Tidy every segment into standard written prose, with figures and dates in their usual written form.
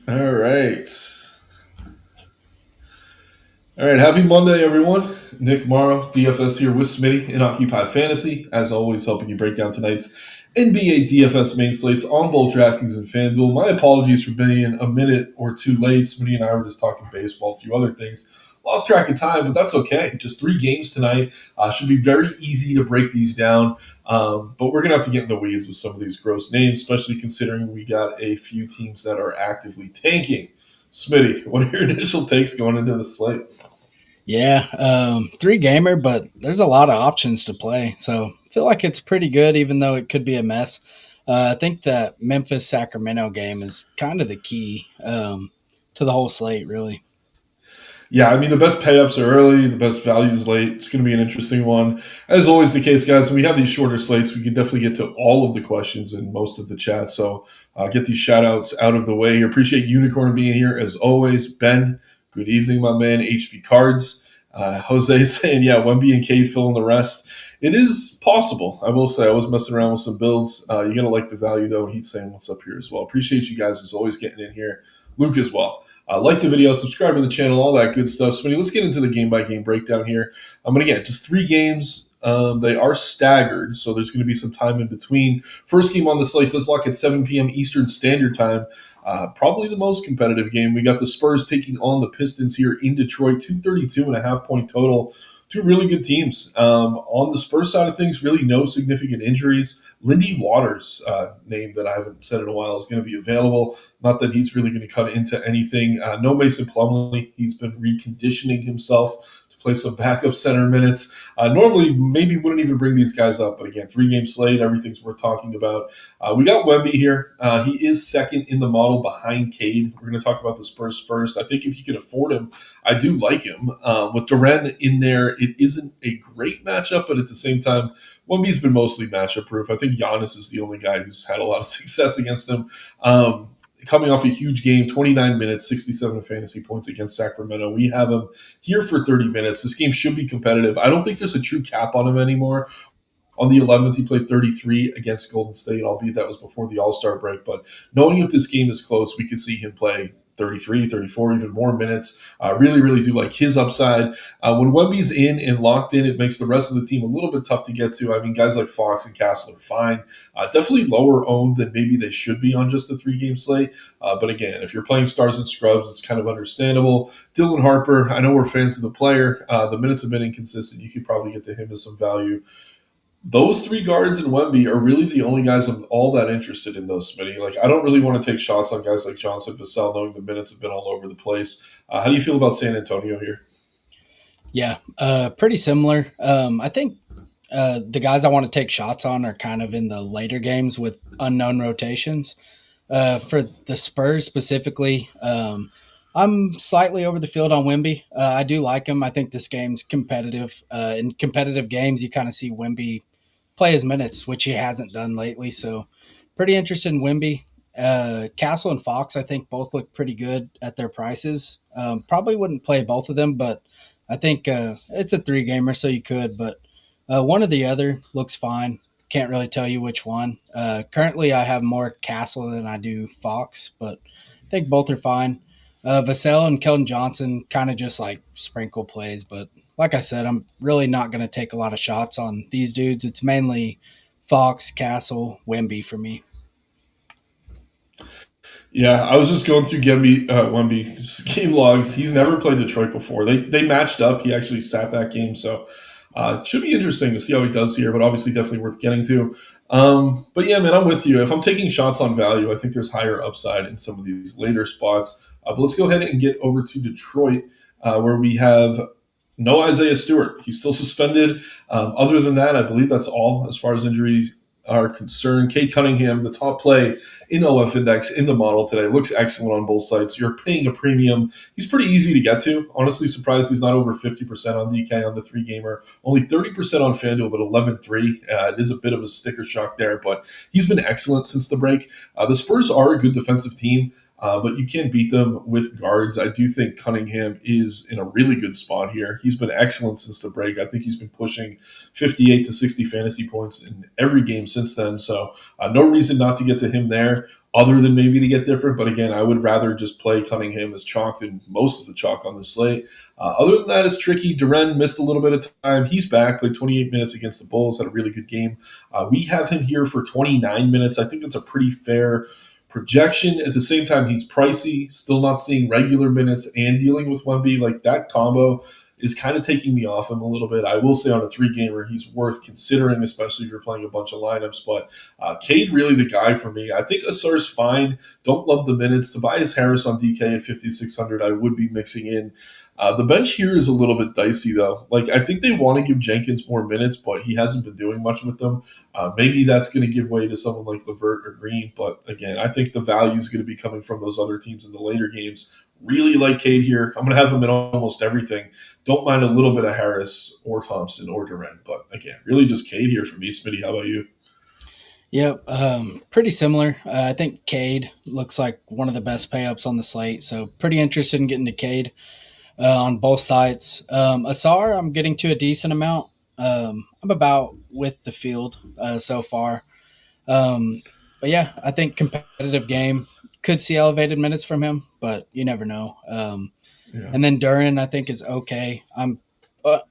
All right. All right. Happy Monday, everyone. Nick Marro, DFS here with Smitty in Occupy Fantasy. As always, helping you break down tonight's NBA DFS main slates on both DraftKings and FanDuel. My apologies for being a minute or two late. Smitty and I were just talking baseball, a few other things. Lost track of time, but that's okay. Just 3 games tonight. Should be very easy to break these down. But we're going to have to get in the weeds with some of these gross names, especially considering we got a few teams that are actively tanking. Smitty, what are your initial takes going into the slate? Yeah, 3 gamer, but there's a lot of options to play. So I feel like it's pretty good, even though it could be a mess. I think that Memphis Sacramento game is kind of the key to the whole slate, really. Yeah, I mean, the best payups are early, the best values late. It's going to be an interesting one. As always the case, guys, when we have these shorter slates, we can definitely get to all of the questions in most of the chat. So get these shout outs out of the way. Appreciate Unicorn being here as always. Ben, good evening, my man. HB Cards. Jose saying, yeah, Wemby and Cade fill in the rest. It is possible. I will say I was messing around with some builds. You're going to like the value, though, and he's saying what's up here as well. Appreciate you guys as always getting in here. Luke as well. Like the video, subscribe to the channel, all that good stuff. So, let's get into the game-by-game breakdown here. But again, just 3 games. They are staggered, so there's going to be some time in between. First game on the slate does lock at 7 p.m. Eastern Standard Time. Probably the most competitive game. We got the Spurs taking on the Pistons here in Detroit, 232.5-point total. Two really good teams. On the Spurs side of things, really no significant injuries. Lindy Waters, name that I haven't said in a while, is going to be available. Not that he's really going to cut into anything. No Mason Plumlee. He's been reconditioning himself to play some backup center minutes. Normally, maybe wouldn't even bring these guys up. But again, 3-game slate, everything's worth talking about. We got Wemby here. He is second in the model behind Cade. We're going to talk about the Spurs first. I think if you can afford him, I do like him. With Duren in there, it isn't a great matchup, but at the same time, Wemby's been mostly matchup proof. I think Giannis is the only guy who's had a lot of success against him. Coming off a huge game, 29 minutes, 67 fantasy points against Sacramento. We have him here for 30 minutes. This game should be competitive. I don't think there's a true cap on him anymore. On the 11th, he played 33 against Golden State, albeit that was before the All-Star break. But knowing if this game is close, we could see him play 33, 34, even more minutes. Really, really do like his upside. When Wemby's in and locked in, it makes the rest of the team a little bit tough to get to. I mean, guys like Fox and Castle are fine. Definitely lower owned than maybe they should be on just a 3-game slate. But again, if you're playing stars and scrubs, it's kind of understandable. Dylan Harper, I know we're fans of the player. The minutes have been inconsistent. You could probably get to him as some value. Those 3 guards and Wemby are really the only guys I'm all that interested in, though, Smitty. Like, I don't really want to take shots on guys like Johnson Vassell, knowing the minutes have been all over the place. How do you feel about San Antonio here? Yeah, pretty similar. I think the guys I want to take shots on are kind of in the later games with unknown rotations. For the Spurs specifically, I'm slightly over the field on Wemby. I do like him. I think this game's competitive. In competitive games, you kind of see Wemby play his minutes, which he hasn't done lately. So pretty interested in Wemby. Castle and Fox, I think, both look pretty good at their prices. Probably wouldn't play both of them, but I think it's a 3-gamer, so you could. But one or the other looks fine. Can't really tell you which one. Currently, I have more Castle than I do Fox, but I think both are fine. Vassell and Keldon Johnson kind of just like sprinkle plays, but like I said, I'm really not going to take a lot of shots on these dudes. It's mainly Fox, Castle, Wemby for me. Yeah, I was just going through Wemby's game logs. He's never played Detroit before. They matched up. He actually sat that game, so it should be interesting to see how he does here, but obviously definitely worth getting to. But yeah, man, I'm with you. If I'm taking shots on value, I think there's higher upside in some of these later spots. But let's go ahead and get over to Detroit, where we have no Isaiah Stewart. He's still suspended. Other than that, I believe that's all as far as injuries are concerned. Kate Cunningham, the top play in OF Index in the model today, looks excellent on both sides. You're paying a premium. He's pretty easy to get to. Honestly, surprised he's not over 50% on DK on the 3-gamer. Only 30% on FanDuel, but 11.3. It is a bit of a sticker shock there, but he's been excellent since the break. The Spurs are a good defensive team. But you can beat them with guards. I do think Cunningham is in a really good spot here. He's been excellent since the break. I think he's been pushing 58 to 60 fantasy points in every game since then. So no reason not to get to him there. other than maybe to get different. But again, I would rather just play Cunningham as chalk than most of the chalk on the slate. Other than that, it's tricky. Duren missed a little bit of time. He's back, played 28 minutes against the Bulls, had a really good game. We have him here for 29 minutes. I think that's a pretty fair projection. At the same time, he's pricey, still not seeing regular minutes and dealing with Wemby. Like that combo is kind of taking me off him a little bit. I will say on a 3-gamer, he's worth considering, especially if you're playing a bunch of lineups. But Cade really the guy for me. I think Asar's fine. Don't love the minutes. Tobias Harris on DK at 5,600, I would be mixing in. The bench here is a little bit dicey, though. Like, I think they want to give Jenkins more minutes, but he hasn't been doing much with them. Maybe that's going to give way to someone like LeVert or Green. But again, I think the value is going to be coming from those other teams in the later games. Really like Cade here. I'm going to have him in almost everything. Don't mind a little bit of Harris or Thompson or Durant. But again, really just Cade here for me. Smitty, how about you? Yep, pretty similar. I think Cade looks like one of the best pay-ups on the slate, so pretty interested in getting to Cade on both sides. Asar, I'm getting to a decent amount. I'm about with the field so far. But yeah, I think competitive game could see elevated minutes from him, but you never know. Yeah. And then Duren, I think, is okay. I'm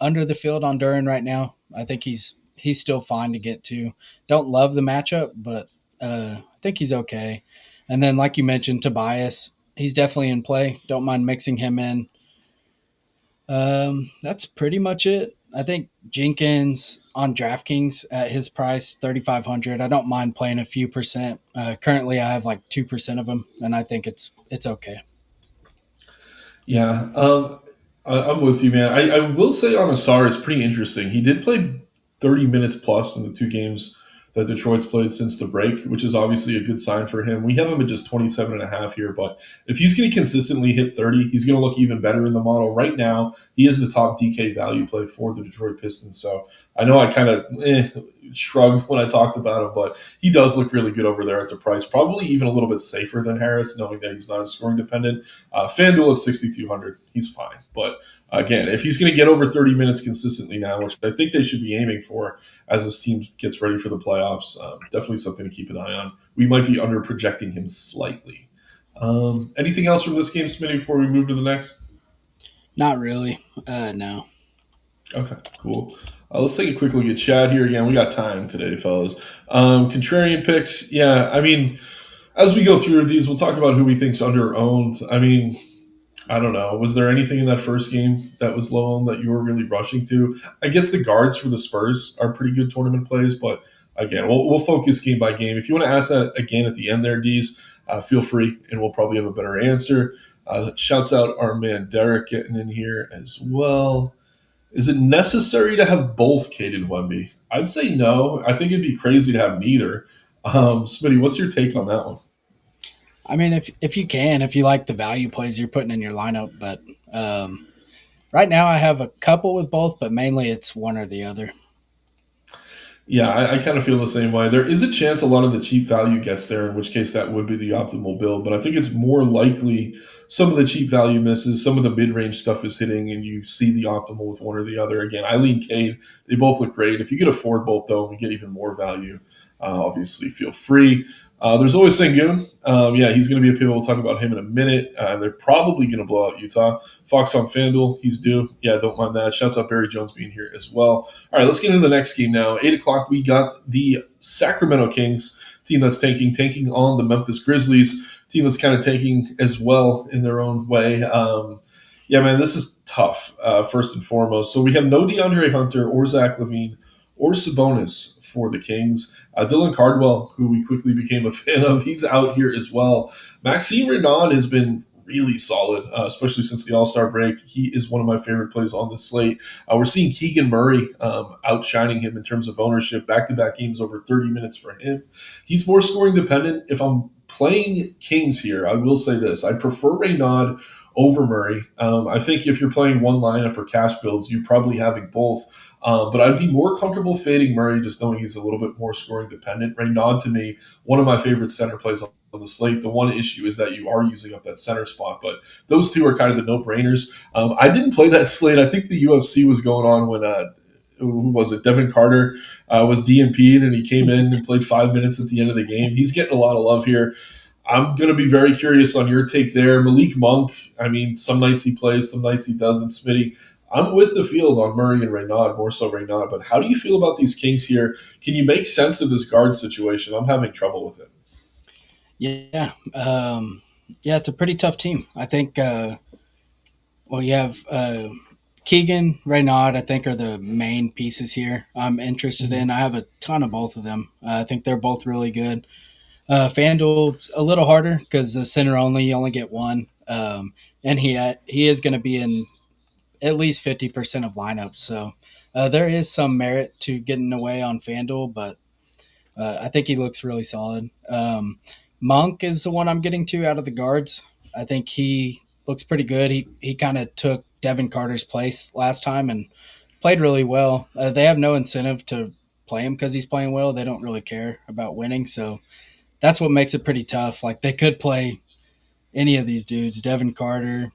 under the field on Duren right now. I think he's still fine to get to. Don't love the matchup, but I think he's okay. And then, like you mentioned, Tobias, he's definitely in play. Don't mind mixing him in. That's pretty much it. I think Jenkins on DraftKings at his price, 3,500. I don't mind playing a few percent. Currently, I have like 2% of him, and I think it's okay. Yeah, I'm with you, man. I will say on Asar, it's pretty interesting. He did play 30 minutes plus in the 2 games that Detroit's played since the break, which is obviously a good sign for him. We have him at just 27.5 here, but if he's going to consistently hit 30, he's going to look even better in the model. Right now, he is the top DK value play for the Detroit Pistons. So I know I kind of shrugged when I talked about him, but he does look really good over there at the price. Probably even a little bit safer than Harris, knowing that he's not as scoring dependent. FanDuel at 6,200, he's fine. But again, if he's going to get over 30 minutes consistently now, which I think they should be aiming for as this team gets ready for the playoffs, definitely something to keep an eye on. We might be under projecting him slightly. Anything else from this game, Smitty, before we move to the next? Not really. No. Okay, cool. Let's take a quick look at chat here again. We got time today, fellas. Contrarian picks. Yeah, I mean, as we go through these, we'll talk about who we think's under-owned. I mean, I don't know. Was there anything in that first game that was low on that you were really rushing to? I guess the guards for the Spurs are pretty good tournament plays, but again, we'll focus game by game. If you want to ask that again at the end there, Dees, feel free, and we'll probably have a better answer. Shouts out our man Derek getting in here as well. Is it necessary to have both Cade and Wemby? I'd say no. I think it'd be crazy to have neither. Smitty, what's your take on that one? I mean, if you like the value plays you're putting in your lineup, but right now I have a couple with both, but mainly it's one or the other. Yeah, I kind of feel the same way. There is a chance a lot of the cheap value gets there, in which case that would be the optimal build. But I think it's more likely some of the cheap value misses, some of the mid-range stuff is hitting, and you see the optimal with one or the other. Again, I lean Cade. They both look great. If you could afford both, though, and get even more value, obviously feel free. There's always Sengun. Yeah, he's going to be a pivotal. We'll talk about him in a minute. They're probably going to blow out Utah. Fox on FanDuel, he's due. Yeah, don't mind that. Shouts out Barry Jones being here as well. All right, let's get into the next game now. 8 o'clock, we got the Sacramento Kings, team that's tanking on the Memphis Grizzlies, team that's kind of tanking as well in their own way. Yeah, man, this is tough, first and foremost. So we have no DeAndre Hunter or Zach LaVine or Sabonis for the Kings. Dylan Cardwell, who we quickly became a fan of, he's out here as well. Maxime Renaud has been really solid, especially since the All-Star break. He is one of my favorite plays on the slate. We're seeing Keegan Murray outshining him in terms of ownership. Back-to-back games over 30 minutes for him. He's more scoring dependent. If I'm playing Kings here, I will say this. I prefer Renaud over Murray. I think if you're playing one lineup or cash builds, you're probably having both. But I'd be more comfortable fading Murray, just knowing he's a little bit more scoring dependent. Renaud, to me, one of my favorite center plays on the slate. The one issue is that you are using up that center spot, but those two are kind of the no-brainers. I didn't play that slate. I think the UFC was going on when who was it? Devin Carter was DNP'd, and he came in and played 5 minutes at the end of the game. He's getting a lot of love here. I'm going to be very curious on your take there. Malik Monk, I mean, some nights he plays, some nights he doesn't. Smitty, I'm with the field on Murray and Reynaud, more so Reynaud. But how do you feel about these Kings here? Can you make sense of this guard situation? I'm having trouble with it. Yeah, yeah, it's a pretty tough team. I think. Well, you have Keegan, Reynaud, I think, are the main pieces here I'm interested in. I have a ton of both of them. I think they're both really good. FanDuel's a little harder because the center only, you only get one. And he is going to be in at least 50% of lineups. So there is some merit to getting away on FanDuel, but I think he looks really solid. Monk is the one I'm getting to out of the guards. I think he looks pretty good. He kind of took Devin Carter's place last time and played really well. They have no incentive to play him because he's playing well. They don't really care about winning, so that's what makes it pretty tough. Like they could play any of these dudes. Devin Carter,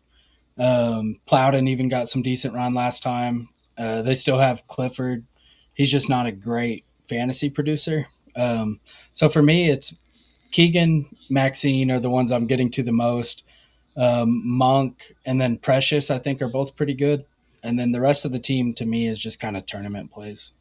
Plowden even got some decent run last time. They still have Clifford. He's just not a great fantasy producer. So for me, it's Keegan, Maxine are the ones I'm getting to the most. Monk and then Precious, I think, are both pretty good. And then the rest of the team to me is just kind of tournament plays.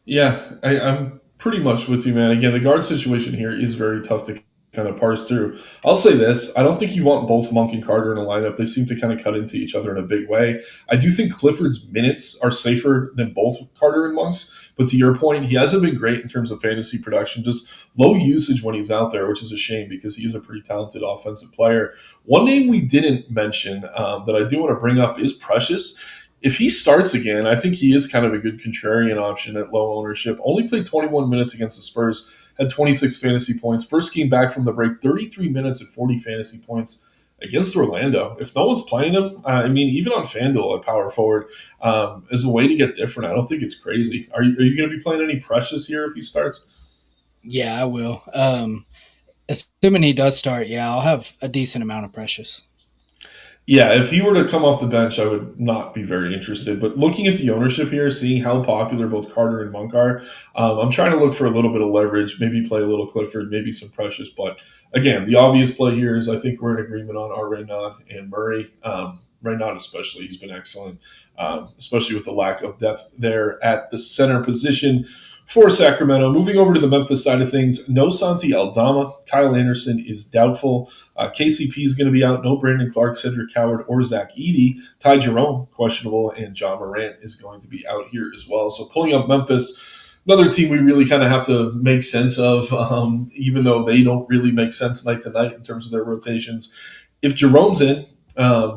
Yeah, I'm pretty much with you, man. Again, the guard situation here is very tough to kind of parse through. I'll say this: I don't think you want both Monk and Carter in a lineup. They seem to kind of cut into each other in a big way. I do think Clifford's minutes are safer than both Carter and Monk's. But to your point, he hasn't been great in terms of fantasy production. Just low usage when he's out there, which is a shame because he is a pretty talented offensive player. One name we didn't mention that I do want to bring up is Precious. If he starts again, I think he is kind of a good contrarian option at low ownership. Only played 21 minutes against the Spurs, had 26 fantasy points. First came back from the break, 33 minutes at 40 fantasy points against Orlando. If no one's playing him, I mean, even on FanDuel at power forward, as a way to get different, I don't think it's crazy. Are you going to be playing any Precious here if he starts? Yeah, I will. Assuming he does start, yeah, I'll have a decent amount of Precious. Yeah, if he were to come off the bench, I would not be very interested. But looking at the ownership here, seeing how popular both Carter and Monk are, I'm trying to look for a little bit of leverage, maybe play a little Clifford, maybe some Precious. But again, the obvious play here is I think we're in agreement on our Reynaud and Murray. Reynaud especially, he's been excellent, especially with the lack of depth there at the center position for Sacramento. Moving over to the Memphis side of things, no Santi Aldama. Kyle Anderson is doubtful. KCP is going to be out. No Brandon Clark, Cedric Howard, or Zach Edey. Ty Jerome, questionable, and John Morant is going to be out here as well. So pulling up Memphis, another team we really kind of have to make sense of, even though they don't really make sense night to night in terms of their rotations. If Jerome's in,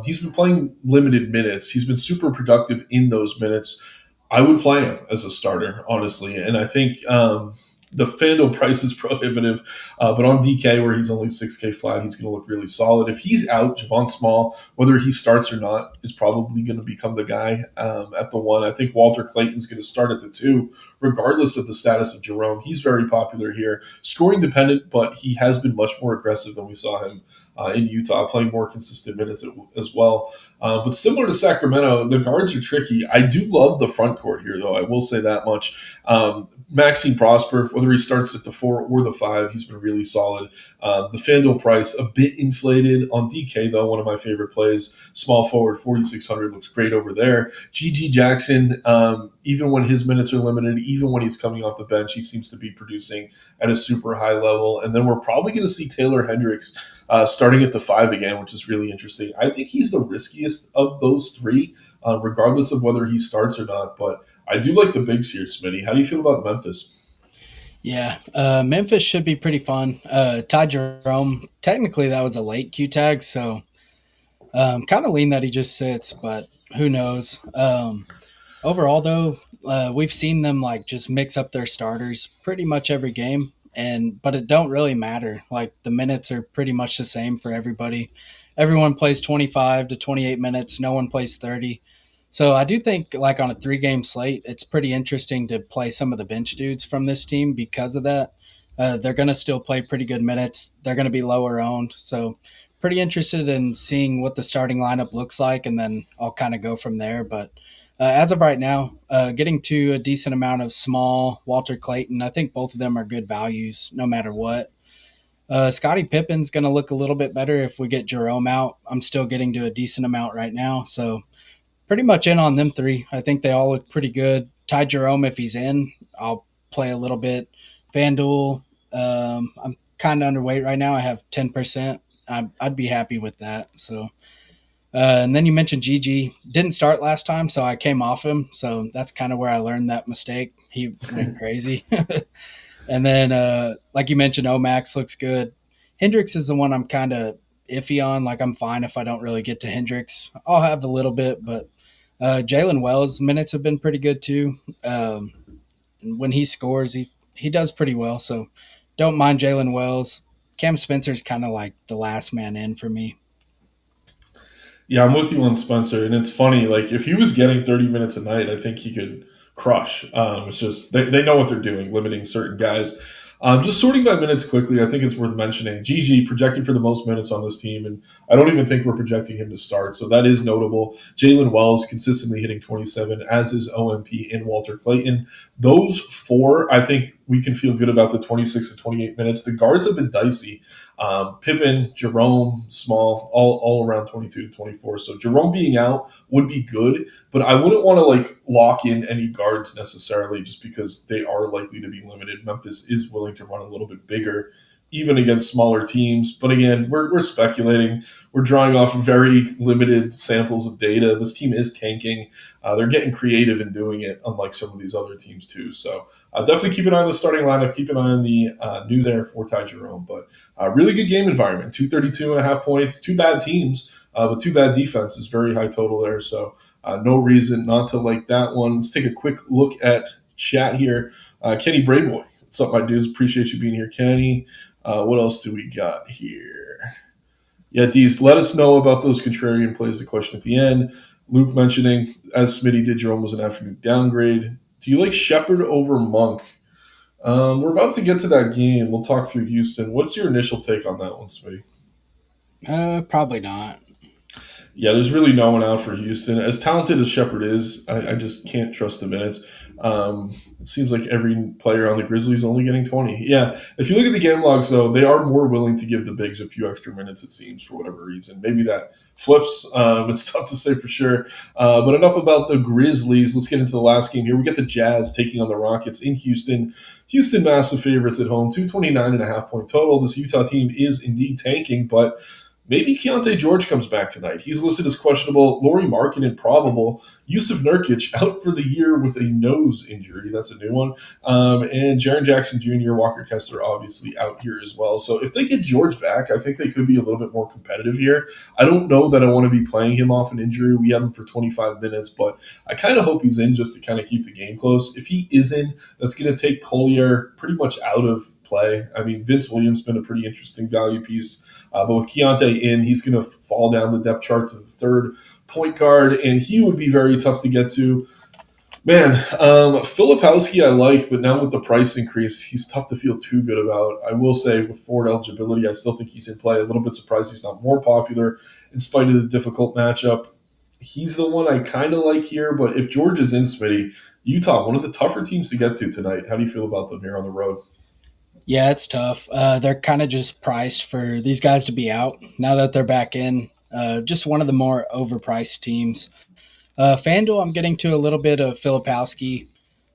he's been playing limited minutes. He's been super productive in those minutes. I would play him as a starter, honestly. And I think the FanDuel price is prohibitive. But on DK, where he's only 6K flat, he's going to look really solid. If he's out, Javon Small, whether he starts or not, is probably going to become the guy at the one. I think Walter Clayton's going to start at the two, regardless of the status of Jerome. He's very popular here. Scoring dependent, but he has been much more aggressive than we saw him in Utah, playing more consistent minutes as well. But similar to Sacramento, the guards are tricky. I do love the front court here, though. I will say that much. Maxime Prosper, whether he starts at the 4 or the 5, he's been really solid. The FanDuel price, a bit inflated on DK, though, one of my favorite plays. Small forward, 4,600, looks great over there. GG Jackson, even when his minutes are limited, even when he's coming off the bench, he seems to be producing at a super high level. And then we're probably going to see Taylor Hendricks starting at the 5 again, which is really interesting. I think he's the riskiest of those three, regardless of whether he starts or not. But I do like the bigs here, Smitty. How do you feel about Memphis? Yeah, Memphis should be pretty fun. Ty Jerome, technically that was a late Q tag, so kind of lean that he just sits, but who knows. Overall, though, we've seen them like just mix up their starters pretty much every game, but it don't really matter. Like the minutes are pretty much the same for everybody. Everyone plays 25 to 28 minutes. No one plays 30. So I do think like on a 3-game slate, it's pretty interesting to play some of the bench dudes from this team because of that. They're going to still play pretty good minutes. They're going to be lower owned. So pretty interested in seeing what the starting lineup looks like, and then I'll kind of go from there. But as of right now, getting to a decent amount of Small, Walter Clayton, I think both of them are good values no matter what. Scottie Pippen's going to look a little bit better if we get Jerome out. I'm still getting to a decent amount right now. So pretty much in on them three. I think they all look pretty good. Ty Jerome, if he's in, I'll play a little bit. FanDuel, I'm kind of underweight right now. I have 10%. I'd be happy with that. So, and then you mentioned GG. Didn't start last time, so I came off him. So that's kind of where I learned that mistake. He went crazy. And then, like you mentioned, Omax looks good. Hendricks is the one I'm kind of iffy on. Like, I'm fine if I don't really get to Hendricks. I'll have a little bit, but Jalen Wells' minutes have been pretty good too. When he scores, he does pretty well. So don't mind Jalen Wells. Cam Spencer's kind of like the last man in for me. Yeah, I'm with you on Spencer, and it's funny. Like if he was getting 30 minutes a night, I think he could crush. It's just they know what they're doing, limiting certain guys. Just sorting by minutes quickly, I think it's worth mentioning. GG projected for the most minutes on this team, and I don't even think we're projecting him to start, so that is notable. Jalen Wells consistently hitting 27, as is OMP and Walter Clayton. Those four, I think we can feel good about the 26 to 28 minutes. The guards have been dicey. Pippen, Jerome, Small, all around 22 to 24. So Jerome being out would be good, but I wouldn't want to like lock in any guards necessarily just because they are likely to be limited. Memphis is willing to run a little bit bigger, even against smaller teams. But again, we're speculating. We're drawing off very limited samples of data. This team is tanking. They're getting creative in doing it, unlike some of these other teams too. So definitely keep an eye on the starting lineup. Keep an eye on the new there for Ty Jerome. But really good game environment. 232.5 points. Two bad teams, but two bad defenses. Very high total there. So no reason not to like that one. Let's take a quick look at chat here. Kenny Brayboy. What's up, my dudes? Appreciate you being here, Kenny. What else do we got here? Yeah, Deez, let us know about those contrarian plays. The question at the end. Luke mentioning, as Smitty did, Jerome was an afternoon downgrade. Do you like Shepard over Monk? We're about to get to that game. We'll talk through Houston. What's your initial take on that one, Smitty? Probably not. Yeah, there's really no one out for Houston. As talented as Shepard is, I just can't trust the minutes. It seems like every player on the Grizzlies only getting 20. Yeah, if you look at the game logs, though, they are more willing to give the bigs a few extra minutes, it seems, for whatever reason. Maybe that flips. It's tough to say for sure. But enough about the Grizzlies. Let's get into the last game here. We get the Jazz taking on the Rockets in Houston. Houston massive favorites at home, 229.5 point total. This Utah team is indeed tanking, but maybe Keontae George comes back tonight. He's listed as questionable. Lauri Markkanen probable. Yusuf Nurkic out for the year with a nose injury. That's a new one. And Jaren Jackson Jr., Walker Kessler obviously out here as well. So if they get George back, I think they could be a little bit more competitive here. I don't know that I want to be playing him off an injury. We have him for 25 minutes, but I kind of hope he's in just to kind of keep the game close. If he is in, that's going to take Collier pretty much out of play. I mean, Vince Williams has been a pretty interesting value piece. But with Keontae in, he's going to fall down the depth chart to the third point guard, and he would be very tough to get to. Man, Filipowski I like, but now with the price increase, he's tough to feel too good about. I will say with forward eligibility, I still think he's in play. A little bit surprised he's not more popular in spite of the difficult matchup. He's the one I kind of like here, but if George is in, Smitty, Utah, one of the tougher teams to get to tonight. How do you feel about them here on the road? Yeah, it's tough. They're kind of just priced for these guys to be out now that they're back in. Just one of the more overpriced teams. FanDuel, I'm getting to a little bit of Filipowski,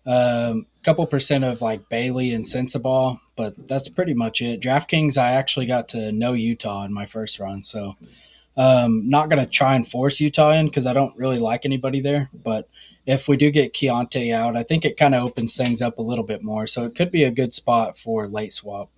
couple percent of like Bailey and Sensabaugh, but that's pretty much it. DraftKings, I actually got to know Utah in my first run, so not going to try and force Utah in because I don't really like anybody there, but if we do get Keontae out, I think it kind of opens things up a little bit more. So it could be a good spot for late swap.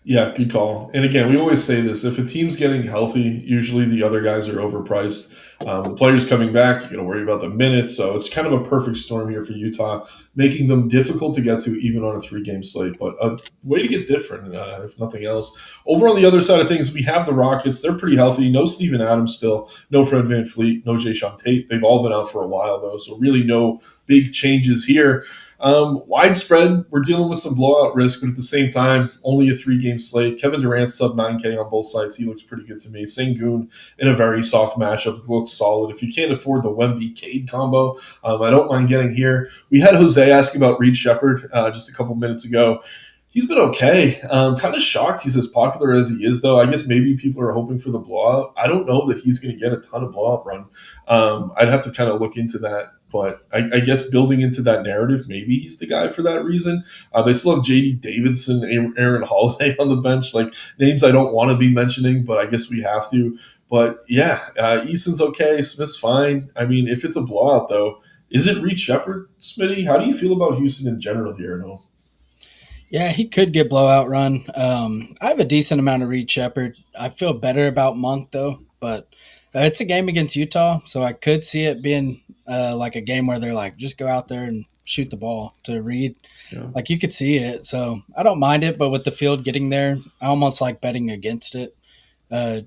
Yeah, good call. And again, we always say this. If a team's getting healthy, usually the other guys are overpriced. The players coming back, you got to worry about the minutes. So it's kind of a perfect storm here for Utah, making them difficult to get to even on a 3-game slate. But a way to get different, if nothing else. Over on the other side of things, we have the Rockets. They're pretty healthy. No Steven Adams still. No Fred VanVleet. No Jayshawn Tate. They've all been out for a while, though. So really no big changes here. Widespread, we're dealing with some blowout risk, but at the same time, only a 3-game slate. Kevin Durant sub 9K on both sides. He looks pretty good to me. Sengun in a very soft matchup looks solid. If you can't afford the Wemby-Cade combo, I don't mind getting here. We had Jose ask about Reed Shepard just a couple minutes ago. He's been okay. Kind of shocked he's as popular as he is, though. I guess maybe people are hoping for the blowout. I don't know that he's going to get a ton of blowout run. I'd have to kind of look into that. But I guess building into that narrative, maybe he's the guy for that reason. They still have J.D. Davidson, Aaron Holiday on the bench, like names I don't want to be mentioning, but I guess we have to. But yeah, Easton's okay. Smith's fine. I mean, if it's a blowout, though, is it Reed Shepard, Smitty? How do you feel about Houston in general here? No. Yeah, he could get blowout run. I have a decent amount of Reed Shepard. I feel better about Monk though, but it's a game against Utah, so I could see it being like a game where they're like, just go out there and shoot the ball to Reed. Yeah. Like you could see it, so I don't mind it. But with the field getting there, I almost like betting against it,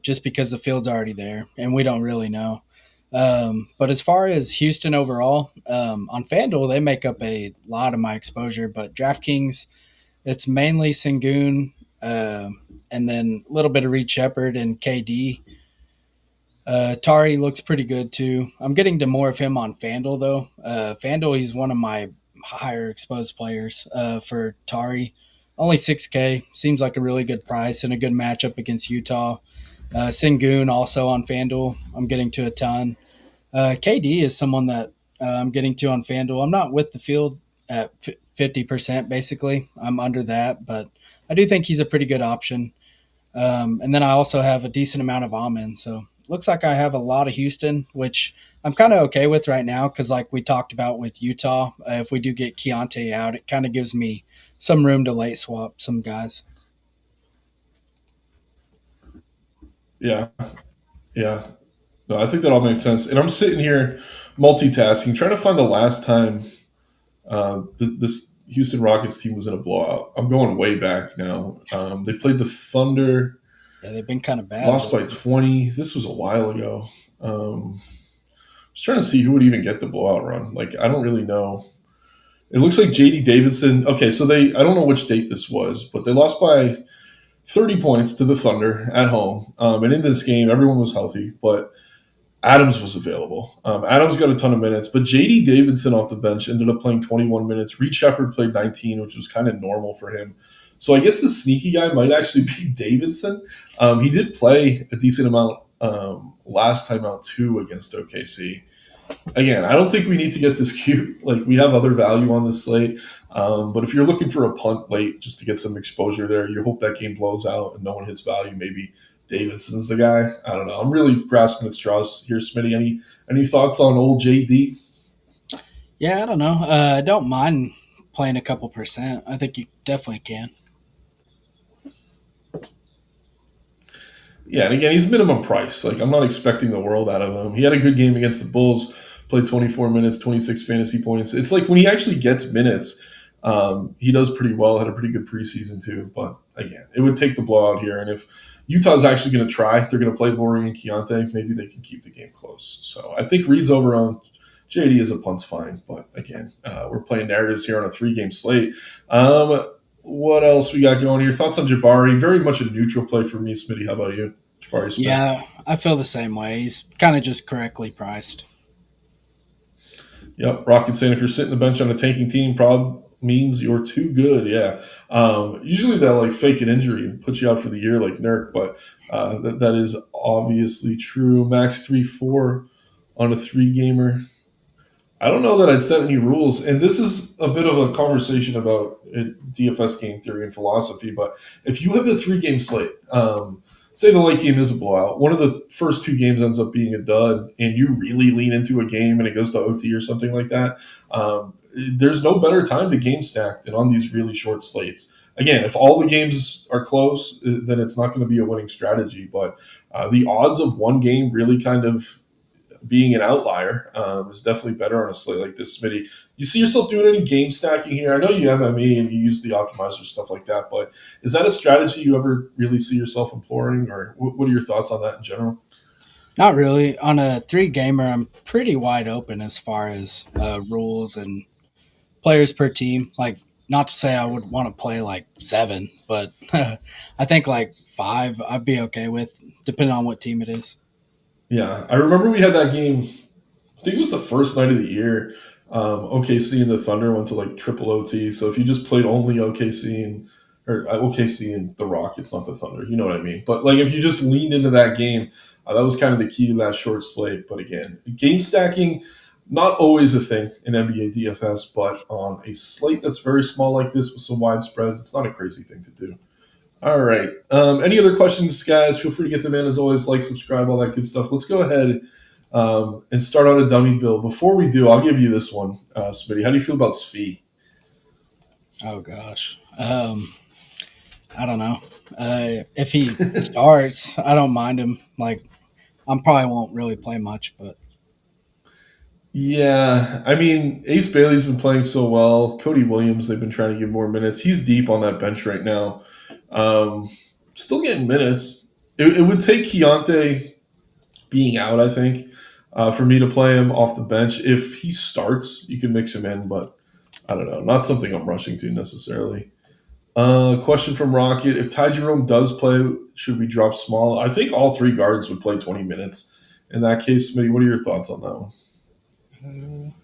just because the field's already there and we don't really know. But as far as Houston overall, on FanDuel they make up a lot of my exposure, but DraftKings it's mainly Sengun, and then a little bit of Reed Shepard and KD. Tari looks pretty good too. I'm getting to more of him on FanDuel though. FanDuel, he's one of my higher exposed players for Tari. Only 6K. Seems like a really good price and a good matchup against Utah. Sengun also on FanDuel. I'm getting to a ton. KD is someone that I'm getting to on FanDuel. I'm not with the field at 50% basically. I'm under that, but I do think he's a pretty good option. And then I also have a decent amount of Amen. So looks like I have a lot of Houston, which I'm kind of okay with right now because, like we talked about with Utah, if we do get Keontae out, it kind of gives me some room to late swap some guys. Yeah. Yeah. No, I think that all makes sense. And I'm sitting here multitasking, trying to find the last time this Houston Rockets team was in a blowout. I'm going way back now. They played the Thunder, Yeah, they've been kind of bad. lost by 20. This was a while ago. I was trying to see who would even get the blowout run. Like, I don't really know. It looks like J.D. Davidson. Okay, so I don't know which date this was, but they lost by 30 points to the Thunder at home. And in this game, everyone was healthy, but Adams was available. Adams got a ton of minutes, but J.D. Davidson off the bench ended up playing 21 minutes. Reed Shepard played 19, which was kind of normal for him. So I guess the sneaky guy might actually be Davidson. He did play a decent amount last time out, too, against OKC. Again, I don't think we need to get this cute. Like, we have other value on this slate. But if you're looking for a punt late just to get some exposure there, you hope that game blows out and no one hits value. Maybe Davidson's the guy. I don't know. I'm really grasping at straws here, Smitty. Any thoughts on old JD? Yeah, I don't know. I don't mind playing a couple percent. I think you definitely can. Yeah, and again, he's minimum price. Like, I'm not expecting the world out of him. He had a good game against the Bulls, played 24 minutes, 26 fantasy points. It's like when he actually gets minutes, he does pretty well. Had a pretty good preseason too. But again, it would take the blowout here. And if Utah's actually going to try, they're going to play Laurie and Keontae. Maybe they can keep the game close. So I think Reed's over on JD as a punt's fine. But again, we're playing narratives here on a 3-game slate. What else we got going here? Thoughts on Jabari? Very much a neutral play for me, Smitty. How about you? Jabari Smith. Yeah, I feel the same way. He's kind of just correctly priced. Yep. Rocket saying if you're sitting the bench on a tanking team, prob means you're too good. Yeah. Usually they'll like fake an injury and put you out for the year like Nurk, but that is obviously true. Max 3-4 on a 3-gamer. I don't know that I'd set any rules, and this is a bit of a conversation about DFS game theory and philosophy, but if you have a 3-game slate, say the late game is a blowout, one of the first 2 games ends up being a dud, and you really lean into a game and it goes to OT or something like that, there's no better time to game stack than on these really short slates. Again, if all the games are close, then it's not going to be a winning strategy, but the odds of one game really kind of being an outlier is definitely better on a slate like this, Smitty. You see yourself doing any game stacking here? I know you have ME and you use the optimizer, stuff like that, but is that a strategy you ever really see yourself employing, or what are your thoughts on that in general? Not really. On a 3-gamer, I'm pretty wide open as far as rules and players per team. Like, not to say I would want to play like 7, but I think like 5 I'd be okay with, depending on what team it is. Yeah, I remember we had that game. I think it was the first night of the year. OKC and the Thunder went to like triple OT. So if you just played only OKC and or OKC and the Rockets, not the Thunder. You know what I mean? But like if you just leaned into that game, that was kind of the key to that short slate. But again, game stacking, not always a thing in NBA DFS, but on a slate that's very small like this with some wide spreads, it's not a crazy thing to do. All right. Any other questions, guys? Feel free to get them in. As always, like, subscribe, all that good stuff. Let's go ahead and start on a dummy build. Before we do, I'll give you this one, Smitty. How do you feel about Svi? Oh gosh, I don't know. If he starts, I don't mind him. Like, I probably won't really play much, but Yeah, I mean, Ace Bailey's been playing so well. Cody Williams, they've been trying to give more minutes. He's deep on that bench right now. Um, Still getting minutes. It would take Keontae being out, I think, for me to play him off the bench. If he starts, you can mix him in, but I don't know. Not something I'm rushing to necessarily. Question from Rocket. If Ty Jerome does play, should we drop small? I think all three guards would play 20 minutes. In that case, Smitty, what are your thoughts on that one?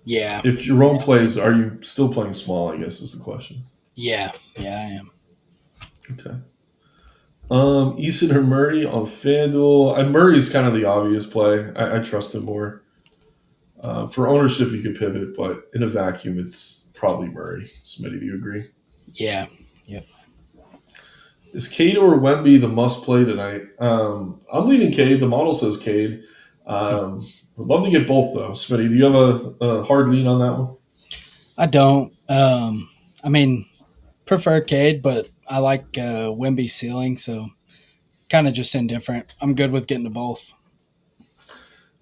Yeah. If Jerome plays, are you still playing small, I guess is the question. Yeah, I am. Okay. Eason or Murray on FanDuel. Murray's kind of the obvious play. I trust him more. For ownership, you could pivot, but in a vacuum, it's probably Murray. Smitty, do you agree? Yeah. Yep. Is Cade or Wemby the must play tonight? I'm leaning Cade. The model says Cade. Would love to get both, though. Smitty, do you have a hard lean on that one? I don't. I mean, prefer Cade, but I like Wemby's ceiling, so kind of just indifferent. I'm good with getting to both.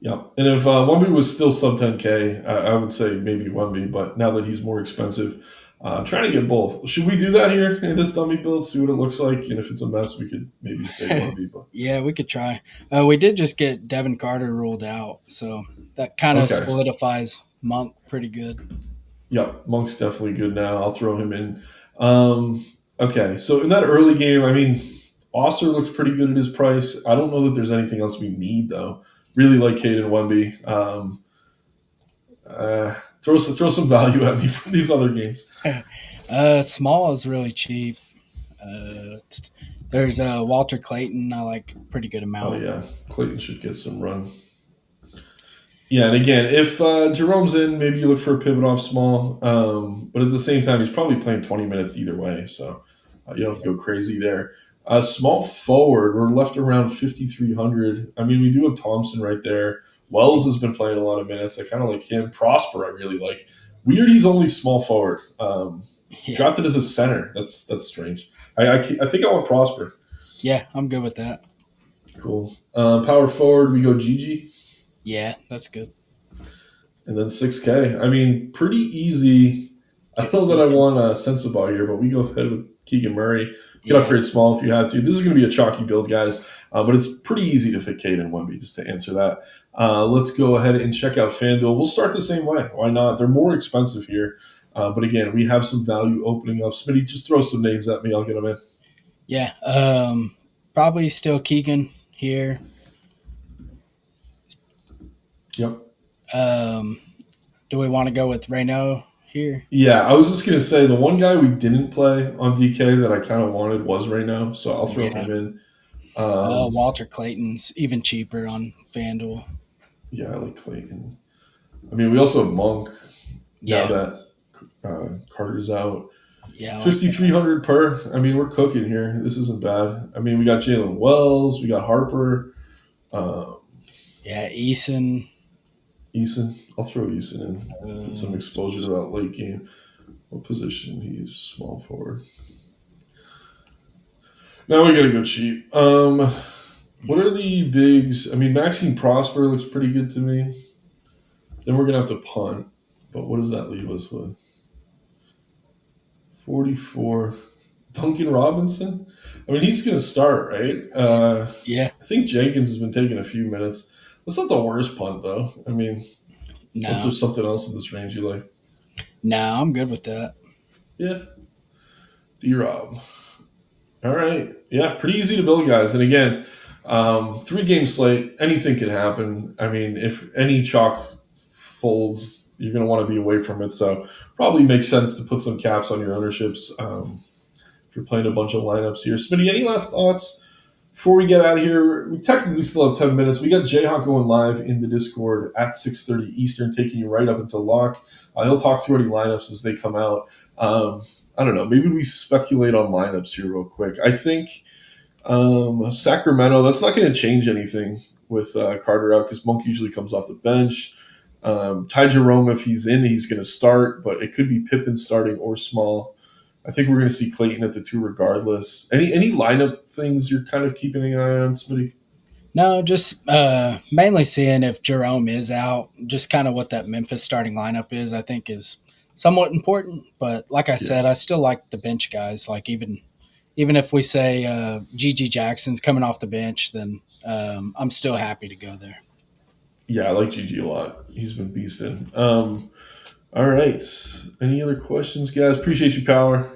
Yeah, and if Wemby was still sub 10K, I would say maybe Wemby, but now that he's more expensive, trying to get both. Should we do that here in this dummy build, see what it looks like? And if it's a mess, we could maybe fade Wemby. But Yeah, we could try. We did just get Devin Carter ruled out, so that kind of solidifies Monk pretty good. Yep, Monk's definitely good now. I'll throw him in. Okay, so in that early game, I mean, Osser looks pretty good at his price. I don't know that there's anything else we need, though. Really like Cade and Wemby. Throw some value at me from these other games. Small is really cheap. There's Walter Clayton. I like pretty good amount. Oh, yeah. Clayton should get some run. Yeah, and again, if Jerome's in, maybe you look for a pivot off small. But at the same time, he's probably playing 20 minutes either way, so you don't have to go crazy there. Small forward, we're left around 5,300. I mean, we do have Thompson right there. Wells has been playing a lot of minutes. I kind of like him. Prosper, I really like. Weird, he's only small forward. Drafted as a center. That's strange. I think I want Prosper. Yeah, I'm good with that. Cool. Power forward, we go Gigi. Yeah, that's good. And then 6K. I mean, pretty easy. I don't know that I want a Sensabaugh here, but we go ahead with Keegan Murray. You can upgrade small if you had to. This is going to be a chalky build, guys, but it's pretty easy to fit Cade and Wemby, just to answer that. Let's go ahead and check out FanDuel. We'll start the same way. Why not? They're more expensive here. But again, we have some value opening up. Smitty, just throw some names at me. I'll get them in. Yeah. Probably still Keegan here. Yep. Do we want to go with Reyno here? Yeah, I was just going to say the one guy we didn't play on DK that I kind of wanted was Reyno, so I'll throw him in. Walter Clayton's even cheaper on FanDuel. Yeah, I like Clayton. I mean, we also have Monk now that Carter's out. Yeah, 5,300 per. I mean, we're cooking here. This isn't bad. I mean, we got Jalen Wells. We got Harper. Eason. I'll throw Eason in. Get some exposure to that late game. What position? He's small forward. Now we got to go cheap. What are the bigs? I mean, Maxime Prosper looks pretty good to me. Then we're going to have to punt. But what does that leave us with? 44. Duncan Robinson? I mean, he's going to start, right? Yeah. I think Jenkins has been taking a few minutes. That's not the worst punt, though. I mean, unless there's something else in this range you like. No, I'm good with that. Yeah. D-Rob. All right. Yeah, pretty easy to build, guys. And again, 3-game slate, anything can happen. I mean, if any chalk folds, you're going to want to be away from it. So probably makes sense to put some caps on your ownerships. If if you're playing a bunch of lineups here. Smitty, any last thoughts before we get out of here? We technically still have 10 minutes. We got Jayhawk going live in the Discord at 6:30 Eastern, taking you right up until lock. He'll talk through any lineups as they come out. I don't know. Maybe we speculate on lineups here real quick. I think Sacramento, that's not going to change anything with Carter out because Monk usually comes off the bench. Ty Jerome, if he's in, he's going to start, but it could be Pippen starting or Small. I think we're going to see Clayton at the 2 regardless. Any lineup things you're kind of keeping an eye on, Smitty? No, just mainly seeing if Jerome is out, just kind of what that Memphis starting lineup is, I think is somewhat important. But like I said, I still like the bench guys. Like even if we say G.G. Jackson's coming off the bench, then I'm still happy to go there. Yeah, I like GG a lot. He's been beasting. All right. Any other questions, guys? Appreciate you, Power.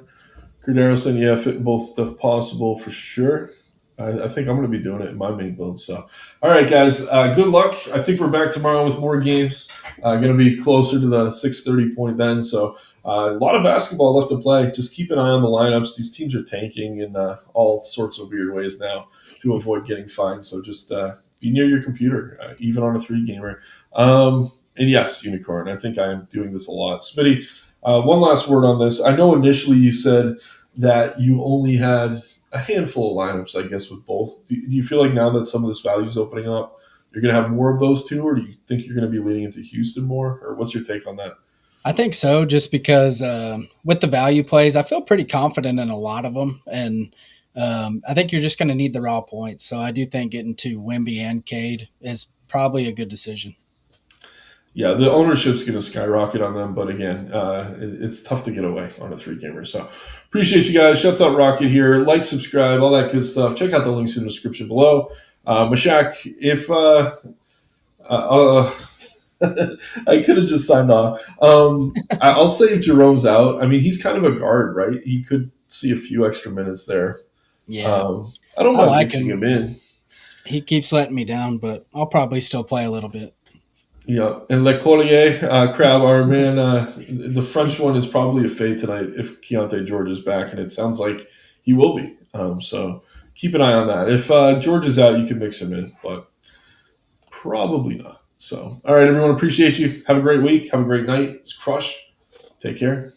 Cordero saying, yeah, fitting both stuff possible for sure. I think I'm going to be doing it in my main build. So, all right, guys, good luck. I think we're back tomorrow with more games. Going to be closer to the 6:30 point then. So, a lot of basketball left to play. Just keep an eye on the lineups. These teams are tanking in all sorts of weird ways now to avoid getting fined. So, just be near your computer, even on a 3-gamer. And yes, Unicorn, I think I am doing this a lot. Smitty, one last word on this. I know initially you said that you only had a handful of lineups, I guess, with both. Do you feel like now that some of this value is opening up, you're going to have more of those two, or do you think you're going to be leaning into Houston more? Or what's your take on that? I think so, just because with the value plays, I feel pretty confident in a lot of them. And I think you're just going to need the raw points. So I do think getting to Wemby and Cade is probably a good decision. Yeah, the ownership's going to skyrocket on them, but again, it's tough to get away on a 3-gamer. So appreciate you guys. Shouts out Rocket here. Like, subscribe, all that good stuff. Check out the links in the description below. Mashak, if I could have just signed off. I'll say if Jerome's out, I mean, he's kind of a guard, right? He could see a few extra minutes there. Yeah. I don't mind mixing him in. He keeps letting me down, but I'll probably still play a little bit. Yeah, and Le Collier, Crab, our man, the French one is probably a fade tonight if Keontae George is back, and it sounds like he will be. So keep an eye on that. If George is out, you can mix him in, but probably not. So, all right, everyone, appreciate you. Have a great week. Have a great night. It's Crush. Take care.